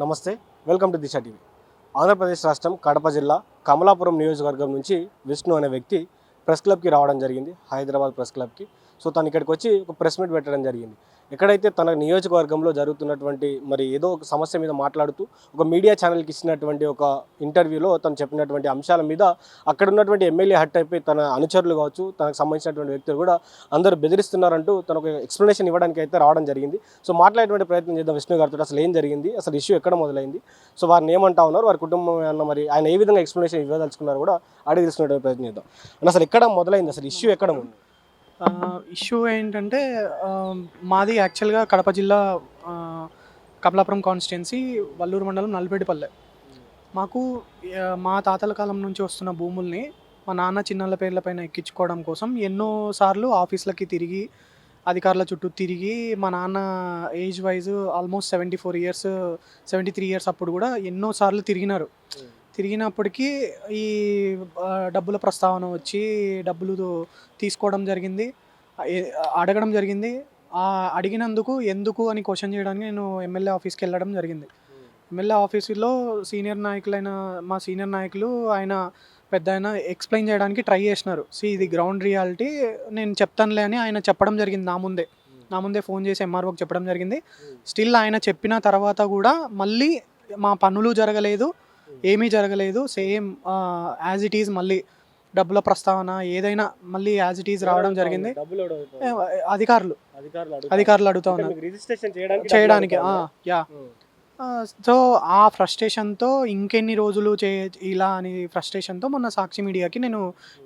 నమస్తే, welcome to Disha TV. Andhra Pradesh రాష్ట్రం కడప జిల్లా కమలాపురం నియోజకవర్గం నుంచి విష్ణు అనే వ్యక్తి ప్రెస్ క్లబ్కి రావడం జరిగింది, హైదరాబాద్ ప్రెస్ క్లబ్కి. సో తను ఇక్కడికి వచ్చి ఒక ప్రెస్ మీట్ పెట్టడం జరిగింది. ఎక్కడైతే తన నియోజకవర్గంలో జరుగుతున్నటువంటి ఏదో ఒక సమస్య మీద మాట్లాడుతూ ఒక మీడియా ఛానల్కి ఇచ్చినటువంటి ఒక ఇంటర్వ్యూలో తను చెప్పినటువంటి అంశాల మీద అక్కడ ఉన్నటువంటి ఎమ్మెల్యే హట్ అయిపోయి తన అనుచరులు కావచ్చు, తనకు సంబంధించినటువంటి వ్యక్తులు కూడా అందరూ బెదిరిస్తున్నారంటూ తన ఒక ఎక్స్ప్లెనేషన్ ఇవ్వడానికి అయితే రావడం జరిగింది. సో మాట్లాడేటువంటి ప్రయత్నం చేద్దాం విష్ణు గారితో. అసలు ఏం జరిగింది, అసలు ఇష్యూ ఎక్కడ మొదలైంది, సో వారిని ఏమంటా ఉన్నారు, వారి కుటుంబం అన్న ఆయన ఏ విధంగా ఎక్స్ప్లెనేషన్ ఇవ్వదలుచుకున్నారు కూడా అడిగి తెలుసుకునేటువంటి ప్రయత్నం చేద్దాం. అసలు ఎక్కడ మొదలైంది, అసలు ఇష్యూ ఎక్కడ ఉంది? ఇష్యూ ఏంటంటే మాది యాక్చువల్గా కడప జిల్లా కమలాపురం కాన్స్టిట్యున్సీ వల్లూరు మండలం నల్బెడిపల్లె. మాకు మా తాతల కాలం నుంచి వస్తున్న భూముల్ని మా నాన్న చిన్నళ్ళ పేర్లపైన ఎక్కించుకోవడం కోసం ఎన్నోసార్లు ఆఫీసులకి తిరిగి అధికారుల చుట్టూ తిరిగి మా నాన్న age wise almost 74 years 73 years అప్పుడు కూడా ఎన్నోసార్లు తిరిగినప్పటికీ ఈ డబ్బుల ప్రస్తావన వచ్చి డబ్బులు తీసుకోవడం జరిగింది, అడగడం జరిగింది. అడిగినందుకు ఎందుకు అని క్వశ్చన్ చేయడానికి నేను ఎమ్మెల్యే ఆఫీస్కి వెళ్ళడం జరిగింది. ఎమ్మెల్యే ఆఫీసులో మా సీనియర్ నాయకులు ఆయన పెద్ద ఆయన ఎక్స్ప్లెయిన్ చేయడానికి ట్రై చేసినారు. ఇది గ్రౌండ్ రియాలిటీ, నేను చెప్తానులే అని ఆయన చెప్పడం జరిగింది. నా ముందే ఫోన్ చేసి ఎంఆర్ఓకి చెప్పడం జరిగింది. స్టిల్ ఆయన చెప్పిన తర్వాత కూడా మళ్ళీ మా పనులు జరగలేదు, ఏమీ జరగలేదు, సేమ్ యాజ్ ఇట్ ఈజ్ మళ్ళీ డబ్బుల ప్రస్తావన ఏదైనా మళ్ళీ యాజ్ ఇట్ ఈజ్ రావడం జరిగింది. అధికారులు అడుగుతా ఉన్నారు చేయడానికి. సో ఆ ఫ్రస్ట్రేషన్తో ఇంకెన్ని రోజులు ఇలా అని ఫ్రస్ట్రేషన్తో మొన్న సాక్షి మీడియాకి నేను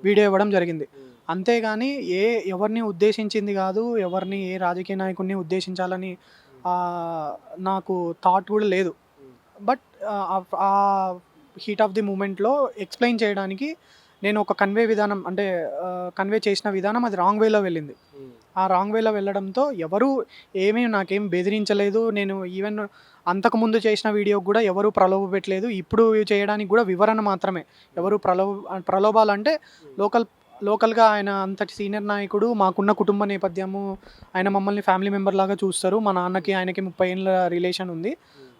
వీడియో ఇవ్వడం జరిగింది. అంతేగాని ఎవరిని ఉద్దేశించింది కాదు, ఎవరిని ఏ రాజకీయ నాయకుడిని ఉద్దేశించాలని నాకు థాట్ కూడా లేదు. బట్ ఆ హీట్ ఆఫ్ ది మూమెంట్లో ఎక్స్ప్లెయిన్ చేయడానికి నేను ఒక కన్వే చేసిన విధానం అది రాంగ్ వేలో వెళ్ళింది. ఆ రాంగ్ వేలో వెళ్ళడంతో ఎవరు నాకేం బెదిరించలేదు. నేను ఈవెన్ అంతకుముందు చేసిన వీడియోకి కూడా ఎవరు ప్రలోభ పెట్టలేదు. ఇప్పుడు చేయడానికి కూడా వివరణ మాత్రమే. ఎవరు ప్రలోభాలంటే లోకల్గా ఆయన అంతటి సీనియర్ నాయకుడు, మాకున్న కుటుంబ నేపథ్యము, ఆయన మమ్మల్ని ఫ్యామిలీ మెంబర్ లాగా చూస్తారు. మా నాన్నకి ఆయనకి 30 ఏళ్ళ రిలేషన్ ఉంది.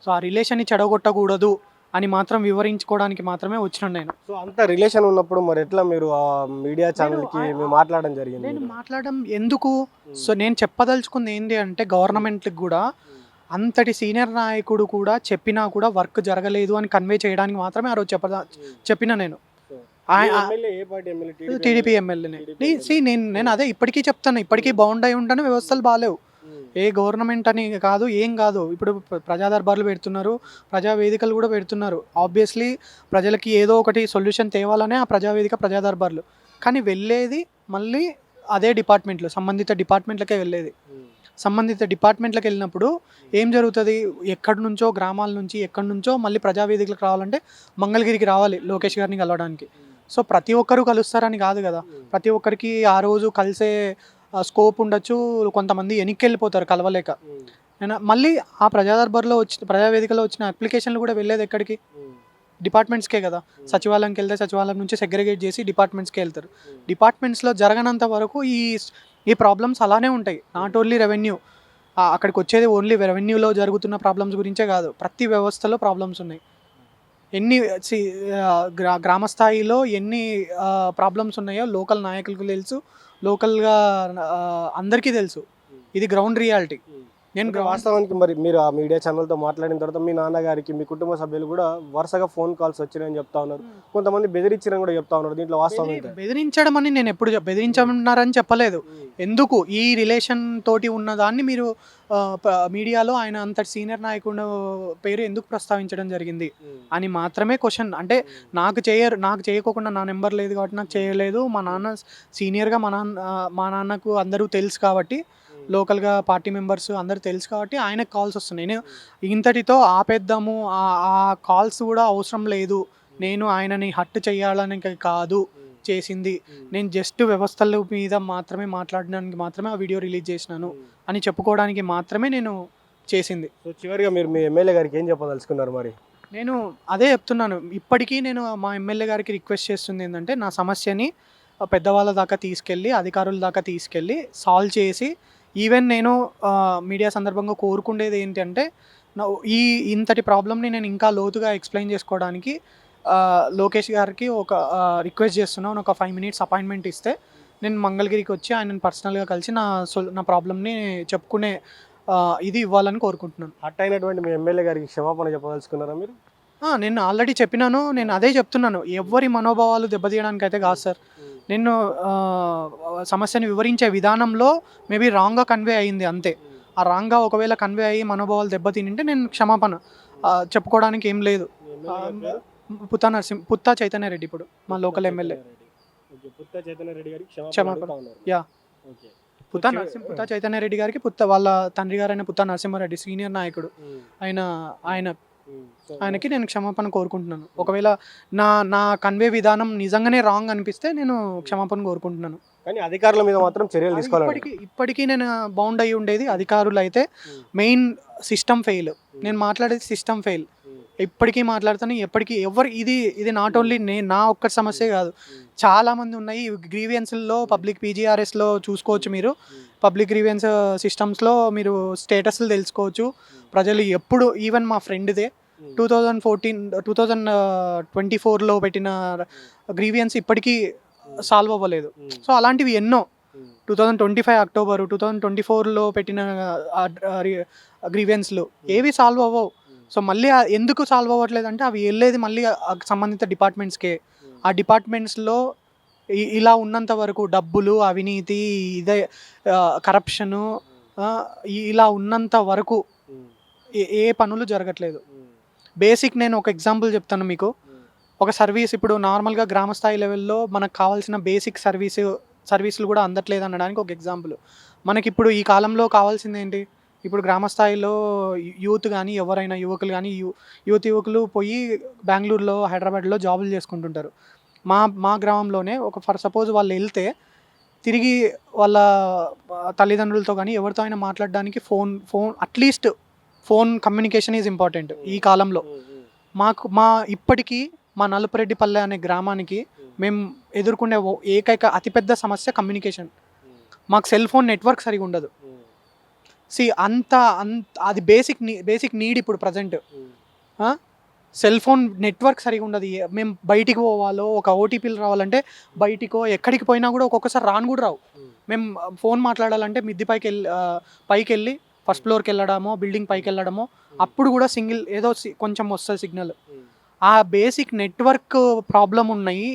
సో ఆ రిలేషన్ని చెడగొట్టకూడదు అని మాత్రం వివరించుకోవడానికి మాత్రమే వచ్చినాను నేను. సో అంత రిలేషన్ ఉన్నప్పుడు మరి ఎట్లా మీరు ఆ మీడియా ఛానల్కి మాట్లాడడం జరిగింది? నేను మాట్లాడడం ఎందుకు? సో నేను చెప్పదలుచుకుంది ఏంటి అంటే, గవర్నమెంట్కి కూడా అంతటి సీనియర్ నాయకుడు కూడా చెప్పినా కూడా వర్క్ జరగలేదు అని కన్వే చేయడానికి మాత్రమే ఆ రోజు చెప్పిన నేను. టీడీపీ ఎమ్మెల్యేనే. నేను అదే ఇప్పటికీ చెప్తాను, ఇప్పటికీ బౌండ్ అయి ఉంటాను. వ్యవస్థలు బాగాలేవు, ఏ గవర్నమెంట్ అని కాదు, ఏం కాదు. ఇప్పుడు ప్రజా దర్బార్లు పెడుతున్నారు, ప్రజావేదికలు కూడా పెడుతున్నారు. ఆబ్వియస్లీ ప్రజలకి ఏదో ఒకటి సొల్యూషన్ తేవాలనే ఆ ప్రజావేదిక, ప్రజా దర్బార్లు. కానీ వెళ్ళేది మళ్ళీ అదే డిపార్ట్మెంట్లు, సంబంధిత డిపార్ట్మెంట్లకే వెళ్ళేది. సంబంధిత డిపార్ట్మెంట్లకు వెళ్ళినప్పుడు ఏం జరుగుతుంది? ఎక్కడి నుంచో, గ్రామాల నుంచి ఎక్కడి నుంచో మళ్ళీ ప్రజావేదికలకు రావాలంటే మంగళగిరికి రావాలి లోకేష్ గారిని కలవడానికి. సో ప్రతి ఒక్కరూ కలుస్తారని కాదు కదా, ప్రతి ఒక్కరికి ఆ రోజు కలిసే స్కోప్ ఉండొచ్చు. కొంతమంది వెనక్కి వెళ్ళిపోతారు కలవలేక. మళ్ళీ ఆ ప్రజావేదికలో వచ్చిన అప్లికేషన్లు కూడా వెళ్ళేది ఎక్కడికి? డిపార్ట్మెంట్స్కే కదా. సచివాలయంకి వెళ్తే సచివాలయం నుంచి సెగ్రిగేట్ చేసి డిపార్ట్మెంట్స్కే వెళ్తారు. డిపార్ట్మెంట్స్లో జరగనంత వరకు ఈ ప్రాబ్లమ్స్ అలానే ఉంటాయి. నాట్ ఓన్లీ రెవెన్యూ, అక్కడికి వచ్చేది ఓన్లీ రెవెన్యూలో జరుగుతున్న ప్రాబ్లమ్స్ గురించే కాదు, ప్రతి వ్యవస్థలో ప్రాబ్లమ్స్ ఉన్నాయి. గ్రామ స్థాయిలో ఎన్ని ప్రాబ్లమ్స్ ఉన్నాయో లోకల్ నాయకులకు తెలుసు, లోకల్గా అందరికీ తెలుసు. ఇది గ్రౌండ్ రియాలిటీ. వాస్తవానికి మరి మీరు ఆ మీడియా ఛానల్తో మాట్లాడిన తర్వాత మీ నాన్నగారికి, మీ కుటుంబ సభ్యులు కూడా వరుసగా ఫోన్ కాల్స్ వచ్చినాయని చెప్తా ఉన్నారు. కొంతమంది బెదిరించారని కూడా చెప్తా ఉన్నారు. దీంట్లో వాస్తవం బెదిరించడం అని నేను ఎప్పుడు బెదిరించమన్నారని చెప్పలేదు. ఎందుకు ఈ రిలేషన్ తోటి ఉన్నదాన్ని మీరు మీడియాలో ఆయన అంతటి సీనియర్ నాయకుడు పేరు ఎందుకు ప్రస్తావించడం జరిగింది అని మాత్రమే క్వశ్చన్. అంటే నాకు చేయకోకుండా నా నెంబర్ లేదు కాబట్టి నాకు చేయలేదు. మా నాన్న సీనియర్గా మా నాన్నకు అందరూ తెలుసు కాబట్టి, లోకల్గా పార్టీ మెంబర్స్ అందరూ తెలుసు కాబట్టి ఆయనకు కాల్స్ వస్తున్నాయి. నేను ఇంతటితో ఆపేద్దాము, ఆ కాల్స్ కూడా అవసరం లేదు. నేను ఆయనని హట్ చేయాలని కాదు చేసింది, నేను జస్ట్ వ్యవస్థల మీద మాత్రమే మాట్లాడడానికి మాత్రమే ఆ వీడియో రిలీజ్ చేసినాను అని చెప్పుకోవడానికి మాత్రమే నేను చేసింది. సో చివరిగా మీరు మీ ఎమ్మెల్యే గారికి ఏం చెప్పదలుచుకున్నారు? మరి నేను అదే చెప్తున్నాను. ఇప్పటికీ నేను మా ఎమ్మెల్యే గారికి రిక్వెస్ట్ చేస్తుంది ఏంటంటే, నా సమస్యని పెద్దవాళ్ళ దాకా తీసుకెళ్ళి, అధికారుల దాకా తీసుకెళ్ళి సాల్వ్ చేసి, ఈవెన్ నేను మీడియా సందర్భంగా కోరుకునేది ఏంటంటే, ఈ ఇంతటి ప్రాబ్లమ్ని నేను ఇంకా లోతుగా ఎక్స్ప్లెయిన్ చేసుకోవడానికి లోకేష్ గారికి ఒక రిక్వెస్ట్ చేస్తున్నాను. ఒక 5 మినిట్స్ అపాయింట్మెంట్ ఇస్తే నేను మంగళగిరికి వచ్చి ఆయనను పర్సనల్గా కలిసి నా ప్రాబ్లమ్ని చెప్పుకునే ఇది ఇవ్వాలని కోరుకుంటున్నాను. హట్ అయినటువంటి మీ ఎమ్మెల్యే గారికి క్షమాపణ చెప్పదలుచుకున్నారా మీరు? నేను ఆల్రెడీ చెప్పినాను. నేను అదే చెప్తున్నాను. ఎవ్వరి మనోభావాలు దెబ్బతీయడానికి అయితే కాదు సార్. నేను సమస్యని వివరించే విధానంలో మేబీ రాంగ్గా కన్వే అయింది అంతే. ఆ రాంగ్గా ఒకవేళ కన్వే అయ్యి మనోభావాలు దెబ్బతినింటే నేను క్షమాపణ చెప్పుకోవడానికి ఏం లేదు. పుత్తా చైతన్య రెడ్డి ఇప్పుడు మా లోకల్ ఎమ్మెల్యే. పుత్తా చైతన్య రెడ్డి గారికి క్షమాపణ. యా, పుత్తా చైతన్య రెడ్డి గారికి వాళ్ళ తండ్రి గారైన పుత్తా నరసింహారెడ్డి సీనియర్ నాయకుడు. ఆయనకి నేను క్షమాపణ కోరుకుంటున్నాను. ఒకవేళ నా కన్వే విధానం నిజంగానే రాంగ్ అనిపిస్తే నేను క్షమాపణ కోరుకుంటున్నాను. కానీ అధికారుల మీద మాత్రం చర్యలు తీసుకోవాలి. ఇప్పటికీ నేను బౌండ్ అయ్యి ఉండేది అధికారులు అయితే. Main system fail. నేను మాట్లాడేది సిస్టమ్ ఫెయిల్. ఇప్పటికీ మాట్లాడుతాను. ఎప్పటికీ ఇది నాట్ ఓన్లీ నా ఒక్క సమస్య కాదు, చాలా మంది ఉన్నాయి. గ్రీవియన్స్లో పబ్లిక్ పీజీఆర్ఎస్లో చూసుకోవచ్చు మీరు. పబ్లిక్ గ్రీవియన్స్ సిస్టమ్స్లో మీరు స్టేటస్లు తెలుసుకోవచ్చు. ప్రజలు ఎప్పుడు ఈవెన్ మా ఫ్రెండ్దే 2024లో పెట్టిన గ్రీవియన్స్ ఇప్పటికీ సాల్వ్ అవ్వలేదు. సో అలాంటివి ఎన్నో 2025 అక్టోబరు 2024లో పెట్టిన గ్రీవియన్స్లు ఏవి సాల్వ్ అవ్వవు. సో మళ్ళీ ఎందుకు సాల్వ్ అవ్వట్లేదు అంటే అవి వెళ్ళేది మళ్ళీ సంబంధిత డిపార్ట్మెంట్స్కే. ఆ డిపార్ట్మెంట్స్లో ఇలా ఉన్నంత వరకు డబ్బులు, అవినీతి, ఇదే కరప్షను ఇలా ఉన్నంత వరకు ఏ పనులు జరగట్లేదు. బేసిక్ నేను ఒక ఎగ్జాంపుల్ చెప్తాను మీకు. ఒక సర్వీస్ ఇప్పుడు నార్మల్గా గ్రామ స్థాయి లెవెల్లో మనకు కావాల్సిన బేసిక్ సర్వీసులు కూడా అందట్లేదు అనడానికి ఒక ఎగ్జాంపుల్. మనకి ఇప్పుడు ఈ కాలంలో కావాల్సింది ఏంటి? ఇప్పుడు గ్రామ స్థాయిలో యూత్ కానీ ఎవరైనా యువకులు కానీ యువకులు పోయి బెంగళూరులో, హైదరాబాద్లో జాబులు చేసుకుంటుంటారు. మా గ్రామంలోనే ఫర్ సపోజ్ వాళ్ళు వెళ్తే తిరిగి వాళ్ళ తల్లిదండ్రులతో కానీ ఎవరితో అయినా మాట్లాడడానికి phone at least phone communication is important ఈ కాలంలో. ఇప్పటికీ మా నలుపురెడ్డిపల్లె అనే గ్రామానికి మేము ఎదుర్కొనే ఏకైక అతిపెద్ద సమస్య కమ్యూనికేషన్. మాకు సెల్ ఫోన్ నెట్వర్క్ సరిగా ఉండదు. అది బేసిక్ నీడ్ ఇప్పుడు ప్రజెంట్. సెల్ ఫోన్ నెట్వర్క్ సరిగా ఉండదు. మేము బయటికి పోవాలో, ఒక ఓటీపీలు రావాలంటే బయటికో ఎక్కడికి పోయినా కూడా ఒక్కొక్కసారి కూడా రావు. మేము ఫోన్ మాట్లాడాలంటే మిద్ది పైకి వెళ్ళి ఫస్ట్ ఫ్లోర్కి వెళ్ళడమో, బిల్డింగ్ పైకి వెళ్ళడమో, అప్పుడు కూడా సింగిల్ ఏదో కొంచెం వస్తుంది సిగ్నల్. ఆ బేసిక్ నెట్వర్క్ ప్రాబ్లం ఉన్నాయి.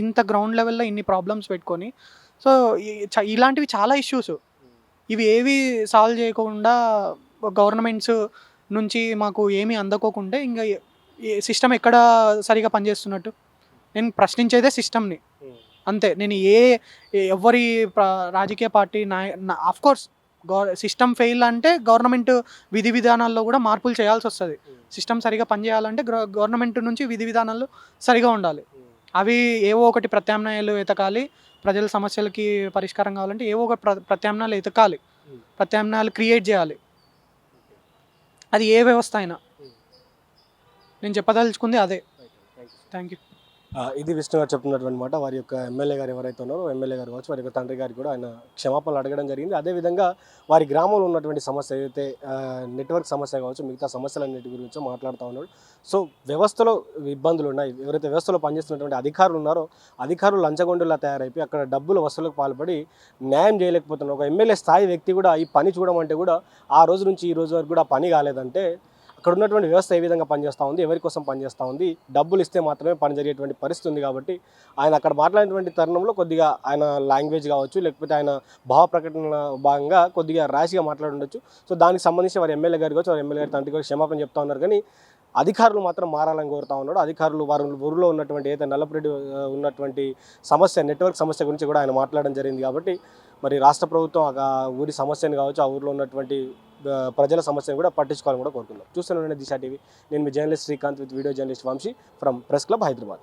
ఇంత గ్రౌండ్ లెవెల్లో ఇన్ని ప్రాబ్లమ్స్ పెట్టుకొని సో ఇలాంటివి చాలా ఇష్యూస్. ఇవి ఏవి సాల్వ్ చేయకుండా గవర్నమెంట్స్ నుంచి మాకు ఏమీ అందకోకుండా ఇంకా సిస్టమ్ ఎక్కడ సరిగా పనిచేస్తున్నట్టు నేను ప్రశ్నించేదే సిస్టమ్ని అంతే. నేను ఎవరి రాజకీయ పార్టీ ఆఫ్కోర్స్ సిస్టమ్ ఫెయిల్ అంటే గవర్నమెంట్ విధి విధానాల్లో కూడా మార్పులు చేయాల్సి వస్తుంది. సిస్టమ్ సరిగా పనిచేయాలంటే గవర్నమెంట్ నుంచి విధి విధానాలు సరిగా ఉండాలి. అవి ఏవో ఒకటి ప్రత్యామ్నాయాలు ఎతకాలి. ప్రజల సమస్యలకి పరిష్కారం కావాలంటే ఏవో ఒక ప్రత్యామ్నాయాలు ఎతకాలి, ప్రత్యామ్నాయాలు క్రియేట్ చేయాలి. అది ఏ వ్యవస్థ అయినా. నేను చెప్పదలుచుకుంది అదే. Thank you. ఇది విష్ణు గారు చెప్తున్నటువంటి మాట. వారి యొక్క ఎమ్మెల్యే గారు ఎవరైతే ఉన్నారో ఎమ్మెల్యే గారు కావచ్చు, వారి యొక్క తండ్రి గారికి కూడా ఆయన క్షమాపణలు అడగడం జరిగింది. అదేవిధంగా వారి గ్రామంలో ఉన్నటువంటి సమస్య ఏదైతే నెట్వర్క్ సమస్య కావచ్చు, మిగతా సమస్యలన్నిటి గురించి మాట్లాడుతూ ఉన్నాడు. సో వ్యవస్థలో ఇబ్బందులు ఉన్నాయి. ఎవరైతే వ్యవస్థలో పనిచేస్తున్నటువంటి అధికారులు ఉన్నారో అధికారులు లంచగొండులా తయారైపోయి అక్కడ డబ్బుల వసూలకు పాల్పడి న్యాయం చేయలేకపోతున్నారు. ఒక ఎమ్మెల్యే స్థాయి వ్యక్తి కూడా ఈ పని చూడమంటే కూడా ఆ రోజు నుంచి ఈ రోజు వరకు కూడా పని కాలేదంటే అక్కడ ఉన్నటువంటి వ్యవస్థ ఏ విధంగా పనిచేస్తూ ఉంది, ఎవరి కోసం పనిచేస్తూ ఉంది, డబ్బులు ఇస్తే మాత్రమే పని జరిగేటువంటి పరిస్థితి ఉంది. కాబట్టి ఆయన అక్కడ మాట్లాడినటువంటి తరుణంలో కొద్దిగా ఆయన లాంగ్వేజ్ కావచ్చు, లేకపోతే ఆయన భావ ప్రకటన భాగంగా కొద్దిగా ర్యాష్గా మాట్లాడి ఉండొచ్చు. సో దానికి సంబంధించి వారి ఎమ్మెల్యే గారు కావచ్చు, వారి ఎమ్మెల్యే గారి తండ్రి గారు క్షమాపణ చెప్తా ఉన్నారు. కానీ అధికారులు మాత్రం మారాలని కోరుతా ఉన్నాడు. అధికారులు వారి ఊరిలో ఉన్నటువంటి ఏదైతే నల్లపురెడ్డి ఉన్నటువంటి సమస్య, నెట్వర్క్ సమస్య గురించి కూడా ఆయన మాట్లాడడం జరిగింది. కాబట్టి మరి రాష్ట్ర ప్రభుత్వం ఆ ఊరి సమస్యను కావచ్చు, ఆ ఊరిలో ఉన్నటువంటి ప్రజల సమస్యను కూడా పట్టించుకోవాలని కూడా కోరుకుందాం. చూస్తున్నాను దిశ టీవీ. నేను మీ journalist Srikanth with video journalist Vamsi from press club Hyderabad.